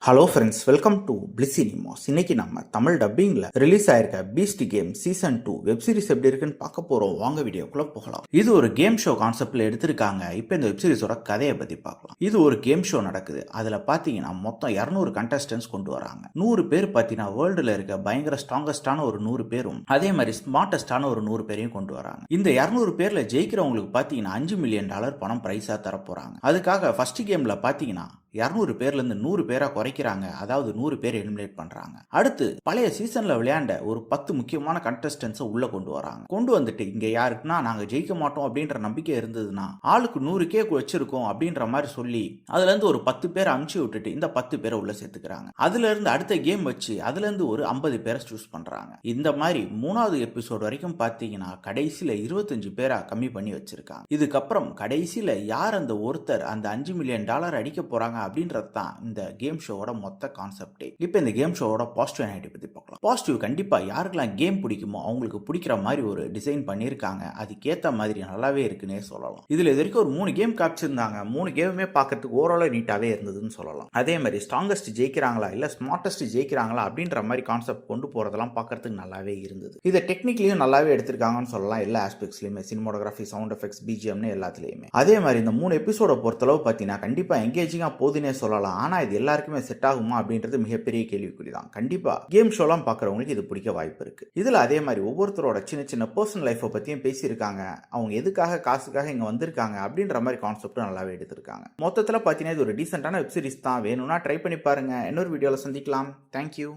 Hello friends, welcome to Bliss Cinemas. இன்னைக்கு நம்ம தமிழ் டப்பிங்ல ரிலீஸ் ஆயிருக்க Beast Game season 2 web series எப்படி இருக்குன்னு பார்க்க போறோம். வாங்க வீடியோக்குள்ள போகலாம். இது ஒரு கேம் ஷோ கான்செப்ட்ல எடுத்திருக்காங்க. இப்போ இந்த வெப் சீரிஸோட கதையை பத்தி பார்க்கலாம். இது ஒரு கேம் ஷோ நடக்குது. அதுல பாத்தீங்கன்னா மொத்தம் 200 கண்டஸ்டன்ஸ் கொண்டு வராங்க. 100 பேர் பாத்தீங்கன்னா வேர்ல்டுல இருக்க பயங்கர ஸ்ட்ராங்கஸ்டான ஒரு 100 பேரும் அதே மாதிரி ஸ்மார்ட்டஸ்டான ஒரு 100 பேரையும் கொண்டு வராங்க. இந்த 200 பேர்ல ஜெயிக்கிறவங்களுக்கு பாத்தீங்கன்னா $5 மில்லியன் பணம் பிரைஸா தர போறாங்க. அதுக்காக ஃபர்ஸ்ட் கேம்ல பாத்தீங்கன்னா 200 பேர்ல இருந்து 100 பேரா குறைக்கிறாங்க. அதாவது 100 பேர் எலிமினேட் பண்றாங்க. அடுத்து பழைய சீசன்ல விளையாண்ட ஒரு 10 முக்கியமான கண்டஸ்டன்ஸ் உள்ள கொண்டு வராங்க. கொண்டு வந்துட்டு இங்க யாருக்குன்னா நாங்க ஜெயிக்க மாட்டோம் அப்படின்ற நம்பிக்கை இருந்ததுன்னா ஆளுக்கு 100 கேக் வச்சிருக்கோம் அப்படின்ற மாதிரி சொல்லி அதுல இருந்து ஒரு 10 பேரை அமுச்சு விட்டுட்டு இந்த 10 பேரை உள்ள சேர்த்துக்கிறாங்க. அதுல இருந்து அடுத்த கேம் வச்சு அதுல இருந்து ஒரு 50 பேரை சூஸ் பண்றாங்க. இந்த மாதிரி 3வது எபிசோட் வரைக்கும் பாத்தீங்கன்னா கடைசியில 25 பேரா கம்மி பண்ணி வச்சிருக்காங்க. இதுக்கப்புறம் கடைசியில யார் அந்த ஒருத்தர் அந்த $5 மில்லியன் அடிக்க போறாங்க அப்படின்றது தான் இந்த கேம் ஷோவோட மொத்த கான்செப்டே. இப்போ இந்த கேம் ஷோவோட பாசிட்டிவ் நெகட்டிவ் பத்தி பார்க்கலாம். பாசிட்டிவ், கண்டிப்பா யாருக்கெல்லாம் கேம் பிடிக்குமோ அவங்களுக்கு பிடிக்கிற மாதிரி ஒரு டிசைன் பண்ணியிருக்காங்க. அதுக்கேற்ற மாதிரி நல்லாவே இருக்குன்னே சொல்லலாம். இதுல இது வரைக்கும் ஒரு 3 கேம் காமிச்சிருந்தாங்க. 3 கேமுமே பார்க்கறதுக்கு ஓவராலா நீட்டாவே இருந்ததுன்னு சொல்லலாம். அதே மாதிரி ஸ்ட்ராங்கஸ்ட் ஜெயிக்கிறாங்களா இல்ல ஸ்மார்ட்டஸ்ட் ஜெயிக்கிறாங்களா அப்படின்ற மாதிரி கான்செப்ட் கொண்டு போறதெல்லாம் பார்க்கறதுக்கு நல்லாவே இருந்தது. இதை டெக்னிக்கலியும் நல்லாவே எடுத்திருக்காங்கன்னு சொல்லலாம். எல்லா ஆஸ்பெக்ட்ஸ்லயுமே, சினிமோட்டோகிராஃபி, சவுண்ட் எஃபெக்ட்ஸ், பிஜிஎம்னு எல்லாத்துலயுமே. அதே மாதிரி இந்த 3 எபிசோட பொறுத்தளவு பார்த்தீங்கன்னா கண்டிப்பா எங்கேஜிங்கா போதுன்னே சொல்லலாம். ஆனா இது எல்லாருக்குமே செட் ஆகுமா அப்படின்றது மிகப்பெரிய கேள்விக்குறி தான். கண்டிப்பா கேம் ஷோலாம் பார்க்குறவங்களுக்கு இது பிடிக்க வாய்ப்பு இருக்கு. இதுல அதே மாதிரி ஒவ்வொருத்தரோட சின்ன சின்ன பர்சனல் லைஃப்பை பத்தியும் பேசியிருக்காங்க. அவங்க எதுக்காக காசுக்காக இங்க வந்திருக்காங்க அப்படின்ற மாதிரி கான்செப்டும் நல்லாவே எடுத்திருக்காங்க. மொத்தத்தில் பார்த்தீங்கன்னா இது ஒரு டீசென்டான வெப் சீரிஸ் தான். வேணும்னா ட்ரை பண்ணி பாருங்க. இன்னொரு வீடியோவில் சந்திக்கலாம். தேங்க்யூ.